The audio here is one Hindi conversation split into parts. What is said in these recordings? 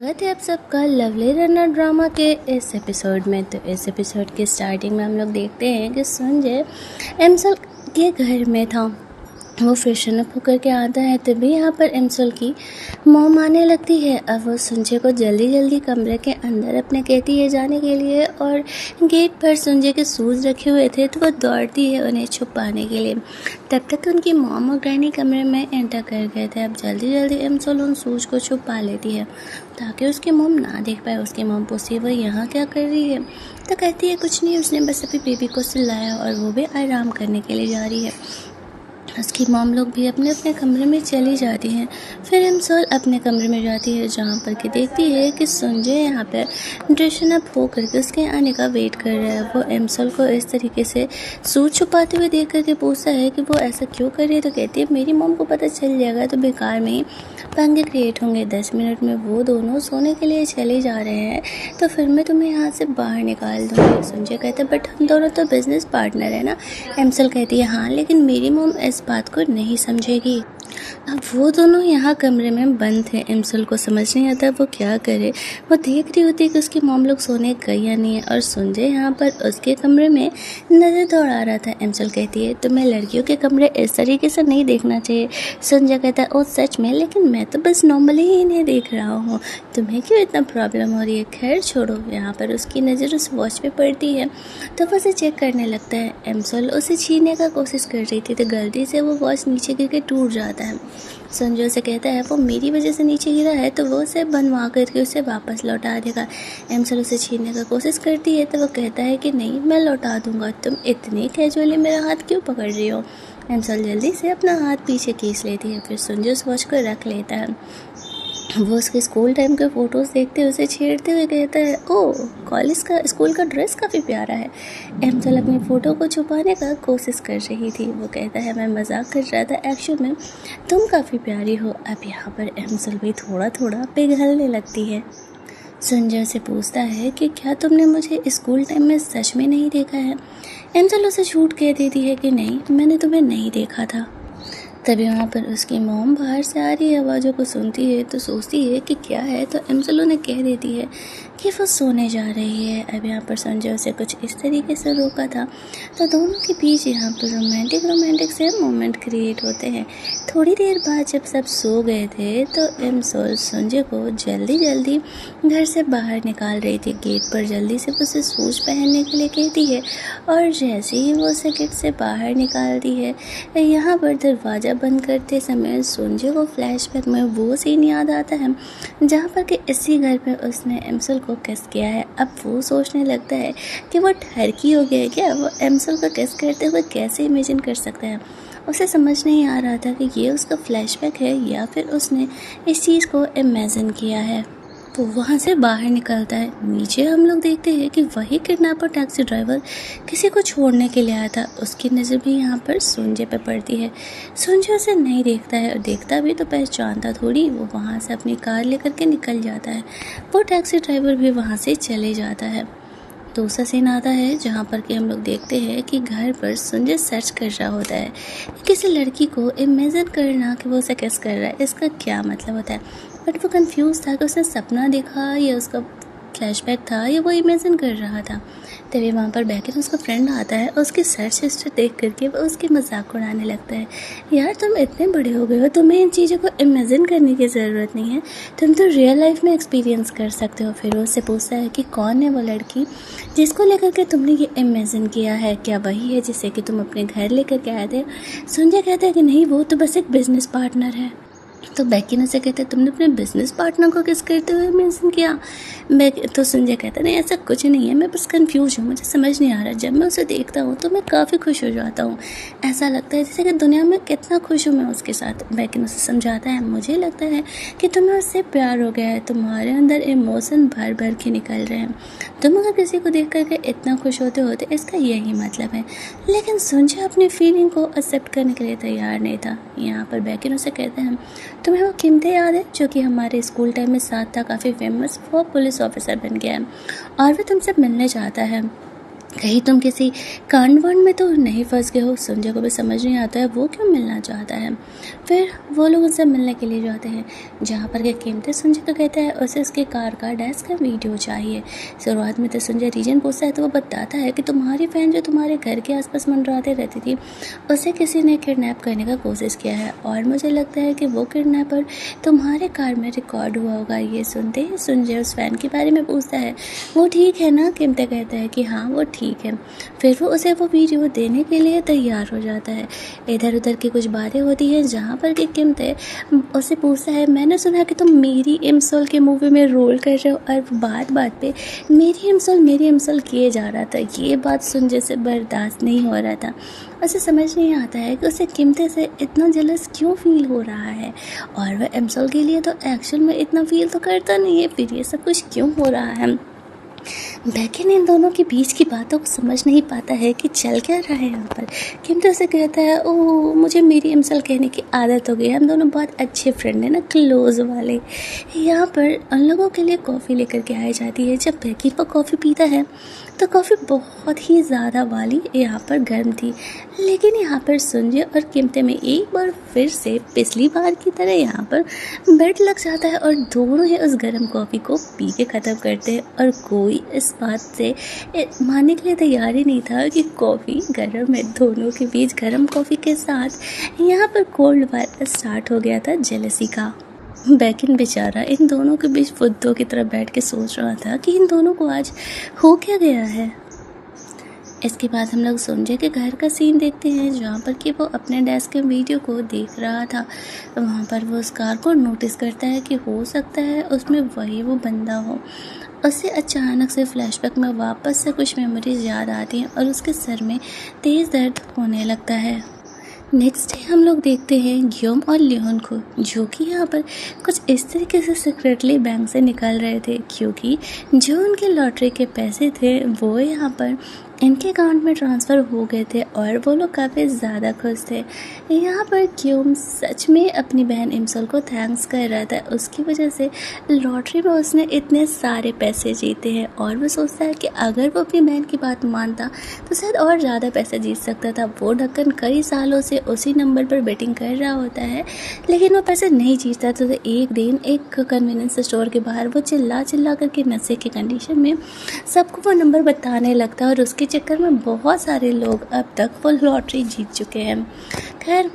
स्वागत है आप सबका लवली रनर ड्रामा के इस एपिसोड में। तो इस एपिसोड के स्टार्टिंग में हम लोग देखते हैं कि संजय एमसल के घर में था। वो फ्रेशन अप होकर के आता है तभी यहाँ पर एमसल की मॉम आने लगती है। अब वो संजय को जल्दी जल्दी कमरे के अंदर अपने कहती है जाने के लिए, और गेट पर संजय के शूज़ रखे हुए थे तो वो दौड़ती है उन्हें छुपाने के लिए। तब तक उनकी मॉम और ग्रैनी कमरे में एंटर कर गए थे। अब जल्दी जल्दी एमसल उन शूज़ को छुपा लेती है ताकि उसकी मॉम ना देख पाए। उसकी मॉम पूछती है वो यहाँ क्या कर रही है, तो कहती है कुछ नहीं, उसने बस अभी बेबी को सुलाया और वो भी आराम करने के लिए जा रही है। उसकी मॉम लोग भी अपने अपने कमरे में चली जाती हैं। फिर एमसल अपने कमरे में जाती है जहाँ पर कि देखती है कि संजय यहाँ पर ड्रेशन अप हो करके उसके आने का वेट कर रहा है। वो एमसल को इस तरीके से सूट छुपाते हुए देख करके पूछता है कि वो ऐसा क्यों कर रही है। तो कहती है मेरी मॉम को पता चल जाएगा तो बेकार में ही पंगे क्रिएट होंगे। 10 मिनट में वो दोनों सोने के लिए चले जा रहे हैं तो फिर मैं तुम्हें यहाँ से बाहर निकाल दूँगी। संजय कहता है बट हम दोनों तो बिजनेस पार्टनर है ना। एमसल कहती है हाँ, लेकिन मेरी मॉम इस बात को नहीं समझेगी। अब वो दोनों यहाँ कमरे में बंद थे। एमसल को समझ नहीं आता वो क्या करे। वो देख रही होती है कि उसकी मॉम लोग सोने गई या नहीं है, और संजय यहाँ पर उसके कमरे में नज़र दौड़ा रहा था। एमसल कहती है तुम्हें लड़कियों के कमरे इस तरीके से नहीं देखना चाहिए। संजय कहता है ओ सच में, लेकिन मैं तो बस नॉर्मली ही इन्हें देख रहा हूँ, तुम्हें क्यों इतना प्रॉब्लम हो रही है। खैर छोड़ो। यहाँ पर उसकी नज़र उस वॉच पे पड़ती है तो वो उसे चेक करने लगता है। एमसल उसे छीनने का कोशिश कर रही थी तो गलती से वो वॉच नीचे गिर के टूट जाता है। संजय से कहता है वो मेरी वजह से नीचे गिरा है तो वो उसे बनवा करके उसे वापस लौटा देगा। एमसल उसे छीनने का कोशिश करती है तो वो कहता है कि नहीं मैं लौटा दूंगा, तुम इतनी कैजुअली मेरा हाथ क्यों पकड़ रही हो। एमसल जल्दी से अपना हाथ पीछे खींच लेती है। फिर संजय उस वॉच को रख लेता है। वो उसके स्कूल टाइम के फ़ोटोज़ देखते हुए उसे छेड़ते हुए कहता है ओह कॉलेज का स्कूल का ड्रेस काफ़ी प्यारा है। एमसल अपनी फ़ोटो को छुपाने का कोशिश कर रही थी। वो कहता है मैं मजाक कर रहा था, एक्चुअल में तुम काफ़ी प्यारी हो। अब यहाँ पर एमसल भी थोड़ा थोड़ा पिघलने लगती है। संजय से पूछता है कि क्या तुमने मुझे स्कूल टाइम में सच में नहीं देखा है। एमसल उसे झूठ कह देती है कि नहीं मैंने तुम्हें नहीं देखा था। तभी वहाँ पर उसकी मॉम बाहर से आ रही आवाज़ों को सुनती है तो सोचती है कि क्या है, तो एमसल उन्हें कह देती है कि वो सोने जा रही है। अब यहाँ पर संजय उसे कुछ इस तरीके से रोका था तो दोनों के बीच यहाँ पर रोमांटिक से मोमेंट क्रिएट होते हैं। थोड़ी देर बाद जब सब सो गए थे तो एमसल संजय को जल्दी जल्दी घर से बाहर निकाल रही थी। गेट पर जल्दी से उसे शूज़ पहनने के लिए कहती है और जैसे ही वो उसे गेट से बाहर निकालती है यहाँ पर दरवाज़ा बंद करते समय संजय को फ्लैशबैक में वो सीन याद आता है जहाँ पर कि इसी घर पे उसने एमसल को किस किया है। अब वो सोचने लगता है कि वो ठरकी हो गया है क्या, वो एमसल को किस करते हुए कैसे इमेजिन कर सकता है। उसे समझ नहीं आ रहा था कि ये उसका फ्लैशबैक है या फिर उसने इस चीज़ को इमेजिन किया है। तो वहाँ से बाहर निकलता है। नीचे हम लोग देखते हैं कि वही किडनैपर टैक्सी ड्राइवर किसी को छोड़ने के लिए आया था। उसकी नज़र भी यहाँ पर संजय पे पड़ती है। संजय उसे नहीं देखता है, और देखता भी तो पहचानता थोड़ी। वो वहाँ से अपनी कार लेकर के निकल जाता है। वो टैक्सी ड्राइवर भी वहाँ से चले जाता है। दूसरा सीन आता है जहाँ पर कि हम लोग देखते हैं कि घर पर संजय सर्च कर रहा होता है। किसी लड़की को इमेजिन करना कि वो उसे किस कर रहा है, इसका क्या मतलब होता है। बट वो कंफ्यूज था कि उसने सपना देखा या उसका फ्लैशबैक था या वो इमेजिन कर रहा था। तभी वहाँ पर बैठे उसका फ्रेंड आता है और उसकी सर्च हिस्ट्री देख करके वो उसकी मजाक उड़ाने लगता है। यार तुम इतने बड़े हो गए हो, तुम्हें इन चीज़ों को इमेजिन करने की ज़रूरत नहीं है, तुम तो रियल लाइफ में एक्सपीरियंस कर सकते हो। फिर वो उससे पूछता है कि कौन है वो लड़की जिसको लेकर के तुमने ये इमेजिन किया है, क्या वही है जिसे कि तुम अपने घर लेकर के आए थे। संजय कहता है कि नहीं वो तो बस एक बिजनेस पार्टनर है। तो बेकी से कहते हैं तुमने अपने बिजनेस पार्टनर को किस करते हुए मेंशन किया। तो संजय कहता है नहीं ऐसा कुछ नहीं है, मैं बस कंफ्यूज हूँ, मुझे समझ नहीं आ रहा। जब मैं उसे देखता हूँ तो मैं काफ़ी खुश हो जाता हूँ, ऐसा लगता है जैसे कि दुनिया में कितना खुश हूँ मैं उसके साथ। बेकी उसे समझाता है मुझे लगता है कि तुम्हें उससे प्यार हो गया है, तुम्हारे अंदर इमोशन भर भर के निकल रहे हैं। तुम अगर किसी को देख करके इतना खुश होते हो तो इसका यही मतलब है। लेकिन संजय अपनी फीलिंग को एक्सेप्ट करने के लिए तैयार नहीं था। यहाँ पर बेकी उसे कहते हैं तुम्हें वो कीमते याद है जो कि हमारे स्कूल टाइम में साथ था, काफ़ी फेमस, वो पुलिस ऑफिसर बन गया है और वो तुमसे मिलने चाहता है। कहीं तुम किसी कांड वांड में तो नहीं फंस गए हो। संजय को भी समझ नहीं आता है वो क्यों मिलना चाहता है। फिर वो लोग उनसे मिलने के लिए जाते हैं, जहाँ पर के कीमती संजय को कहता है उसे उसके कार का डैश का वीडियो चाहिए। शुरुआत में तो संजय रीजन पूछता है तो वो बताता है कि तुम्हारी फैन जो तुम्हारे घर के आसपास मंडराते रहती थी उसे किसी ने किडनैप करने का कोशिश किया है, और मुझे लगता है कि वो किडनैपर तुम्हारे कार में रिकॉर्ड हुआ होगा। ये सुनते ही संजय उस फैन के बारे में पूछता है, वो ठीक है ना? कीमते कहता है कि हाँ वो ठीक है। फिर वो उसे वो वीडियो देने के लिए तैयार हो जाता है। इधर उधर की कुछ बातें होती हैं, जहाँ पर कि कीमते उसे पूछता है, मैंने सुना कि तुम मेरी इमसोल के मूवी में रोल कर रहे हो, और बात बात पे मेरी इमसोल किए जा रहा था। ये बात संजय से बर्दाश्त नहीं हो रहा था। उसे समझ नहीं आता है कि उसे कीमते से इतना जलस क्यों फील हो रहा है, और वह इमसोल के लिए तो एक्चुअल में इतना फील तो करता नहीं है, फिर ये सब कुछ क्यों हो रहा है। बैकिन इन दोनों के बीच की बातों को समझ नहीं पाता है कि चल क्या रहा है यहाँ पर। किंतु से कहता है, ओह मुझे मेरी इमसल कहने की आदत हो गई, हम दोनों बहुत अच्छे फ्रेंड हैं ना, क्लोज वाले। यहाँ पर उन लोगों के लिए कॉफ़ी लेकर के आई जाती है। जब बैकिन वो कॉफ़ी पीता है तो कॉफ़ी बहुत ही ज़्यादा वाली यहाँ पर गर्म थी, लेकिन यहाँ पर संजय और कीमते में एक बार फिर से पिछली बार की तरह यहाँ पर बेड लग जाता है, और दोनों ही उस गर्म कॉफ़ी को पी के ख़त्म करते हैं। और कोई इस बात से मानने के लिए तैयार ही नहीं था कि कॉफ़ी गर्म है। दोनों के बीच गर्म कॉफ़ी के साथ यहाँ पर कोल्ड वार स्टार्ट हो गया था जेलसी का। बैकिन बेचारा इन दोनों के बीच फुद्दों की तरह बैठ के सोच रहा था कि इन दोनों को आज हो क्या गया है। इसके बाद हम लोग संजय के घर का सीन देखते हैं, जहाँ पर कि वो अपने डेस्क के वीडियो को देख रहा था। वहाँ पर वो उस कार को नोटिस करता है कि हो सकता है उसमें वही वो बंदा हो। उसे अचानक से फ्लैशबैक में वापस से कुछ मेमोरीज याद आती हैं और उसके सर में तेज़ दर्द होने लगता है। नेक्स्ट डे हम लोग देखते हैं ग्योम और लियोन को, जो कि यहाँ पर कुछ इस तरीके से सीक्रेटली बैंक से निकल रहे थे, क्योंकि जो उनके लॉटरी के पैसे थे वो यहाँ पर इनके अकाउंट में ट्रांसफ़र हो गए थे, और वो लोग काफ़ी ज़्यादा खुश थे। यहाँ पर ग्योम सच में अपनी बहन इमसल को थैंक्स कर रहा था, उसकी वजह से लॉटरी में उसने इतने सारे पैसे जीते हैं, और वो सोचता है कि अगर वो अपनी बहन की बात मानता तो शायद और ज़्यादा पैसे जीत सकता था। वो ढक्कन कई सालों से उसी नंबर पर बेटिंग कर रहा होता है, लेकिन वो पैसे नहीं जीतता। तो एक दिन एक कन्वीनियंस स्टोर के बाहर वो चिल्ला करके नशे की कंडीशन में सबको वो नंबर बताने लगता है, और उसके चक्कर में बहुत सारे लोग अब तक वो लॉटरी जीत चुके हैं। खैर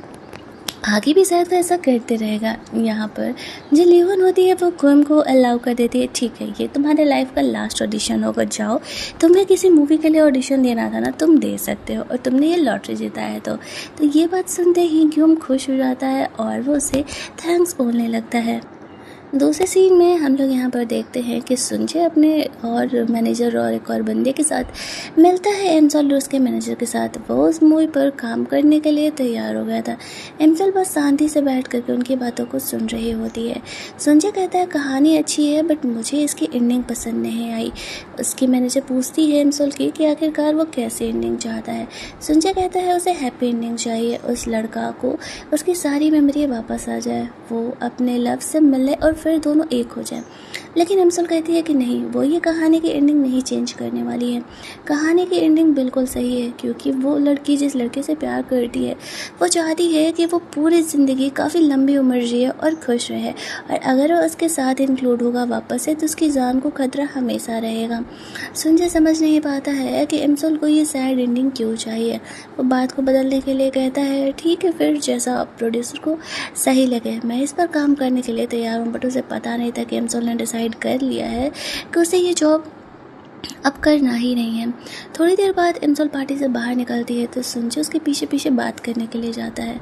आगे भी शायद वो ऐसा करते रहेगा। यहाँ पर जो लियोन होती है वो ग्योम को अलाउ कर देती है, ठीक है ये तुम्हारे लाइफ का लास्ट ऑडिशन होगा, जाओ तुम्हें किसी मूवी के लिए ऑडिशन देना था ना, तुम दे सकते हो, और तुमने ये लॉटरी जीता है। तो ये बात सुनते ही ग्योम खुश हो जाता है और वो उसे थैंक्स बोलने लगता है। दूसरे सीन में हम लोग यहाँ पर देखते हैं कि संजय अपने और मैनेजर और एक और बंदे के साथ मिलता है एमसल और उसके मैनेजर के साथ। वो उस मूवी पर काम करने के लिए तैयार हो गया था। एमसल बस शांति से बैठ करके उनकी बातों को सुन रही होती है। संजय कहता है कहानी अच्छी है बट मुझे इसकी एंडिंग पसंद नहीं आई। उसकी मैनेजर पूछती है एमसल की कि आखिरकार वो कैसी एंडिंग चाहता है। संजय कहता है उसे हैप्पी एंडिंग चाहिए, उस लड़का को उसकी सारी मेमोरी वापस आ जाए, वो अपने लव से मिले और फिर दोनों एक हो जाए। लेकिन एमसल कहती है कि नहीं, वो ये कहानी की एंडिंग नहीं चेंज करने वाली है। कहानी की एंडिंग बिल्कुल सही है, क्योंकि वो लड़की जिस लड़के से प्यार करती है वो चाहती है कि वो पूरी ज़िंदगी काफ़ी लंबी उम्र जिए और खुश रहे, और अगर वो उसके साथ इंक्लूड होगा वापस से तो उसकी जान को खतरा हमेशा रहेगा। संजय समझ नहीं पाता है कि एमसल को ये सैड एंडिंग क्यों चाहिए। वो बात को बदलने के लिए कहता है ठीक है फिर जैसा प्रोड्यूसर को सही लगे, मैं इस पर काम करने के लिए तैयार हूँ। बट उसे पता नहीं था कि एमसल ने डिसाइड कर लिया है कि उसे ये जॉब अब करना ही नहीं है। थोड़ी देर बाद एमसल पार्टी से बाहर निकलती है तो संजय उसके पीछे पीछे बात करने के लिए जाता है।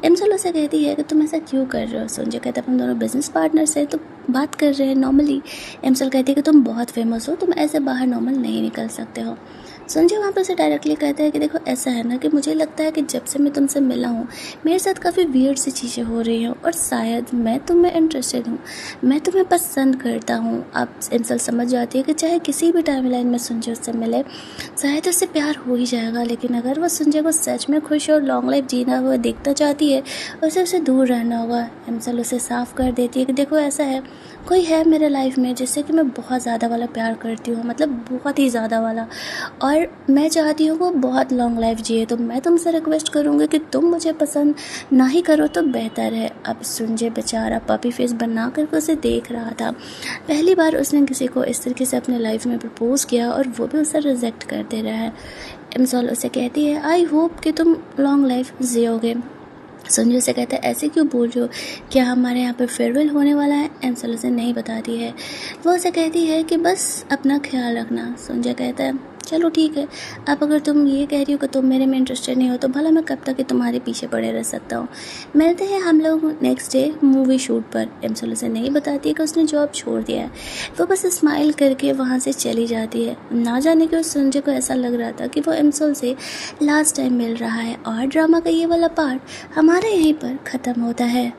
एमसल उसे कहती है कि तुम ऐसा क्यों कर रहे हो। संजय कहता है हम दोनों बिजनेस पार्टनर्स हैं तो बात कर रहे हैं नॉर्मली। एमसल कहती है कि तुम बहुत फेमस हो, तुम ऐसे बाहर नॉर्मल नहीं निकल सकते हो। संजय वहाँ पर से डायरेक्टली कहता है कि देखो ऐसा है ना कि मुझे लगता है कि जब से मैं तुमसे मिला हूँ मेरे साथ काफ़ी वियर्ड सी चीज़ें हो रही हैं, और शायद मैं तुम्हें इंटरेस्टेड हूँ, मैं तुम्हें पसंद करता हूँ। आप एमसल समझ जाती है कि चाहे किसी भी टाइमलाइन में संजय उससे मिले शायद उससे प्यार हो ही जाएगा, लेकिन अगर वो संजय को सच में खुश और लॉन्ग लाइफ जीना हुआ देखना चाहती है उसे उससे दूर रहना होगा। एमसल उसे साफ कर देती है कि देखो ऐसा है, कोई है मेरे लाइफ में जिससे कि मैं बहुत ज़्यादा वाला प्यार करती हूँ, मतलब बहुत ही ज़्यादा वाला, और और मैं चाहती हूँ वो बहुत लॉन्ग लाइफ जिए, तो मैं तुमसे रिक्वेस्ट करूँगी कि तुम मुझे पसंद ना ही करो तो बेहतर है। अब संजय बेचारा पपी फेस बना कर उसे देख रहा था। पहली बार उसने किसी को इस तरीके से अपने लाइफ में प्रपोज किया और वो भी उसे रिजेक्ट कर दे रहा है। एमसॉल उसे कहती है आई होप कि तुम लॉन्ग लाइफ जियोगे। संजय से कहता है ऐसे क्यों बोल रहे हो, क्या हमारे यहाँ पे फेयरवेल होने वाला है। एमसल उसे नहीं बताती है। वो उसे कहती है कि बस अपना ख्याल रखना। संजय कहता है चलो ठीक है, अब अगर तुम ये कह रही हो कि तुम मेरे में इंटरेस्टेड नहीं हो तो भला मैं कब तक तुम्हारे पीछे पड़े रह सकता हूँ। मिलते हैं हम लोग नेक्स्ट डे मूवी शूट पर। एमसल उसे नहीं बताती है कि उसने जॉब छोड़ दिया है। वो बस स्माइल करके वहाँ से चली जाती है। ना जाने क्यों संजय को ऐसा लग रहा था कि वो एमसल से लास्ट टाइम मिल रहा है। और ड्रामा का ये वाला पार्ट हमारे यहीं पर ख़त्म होता है।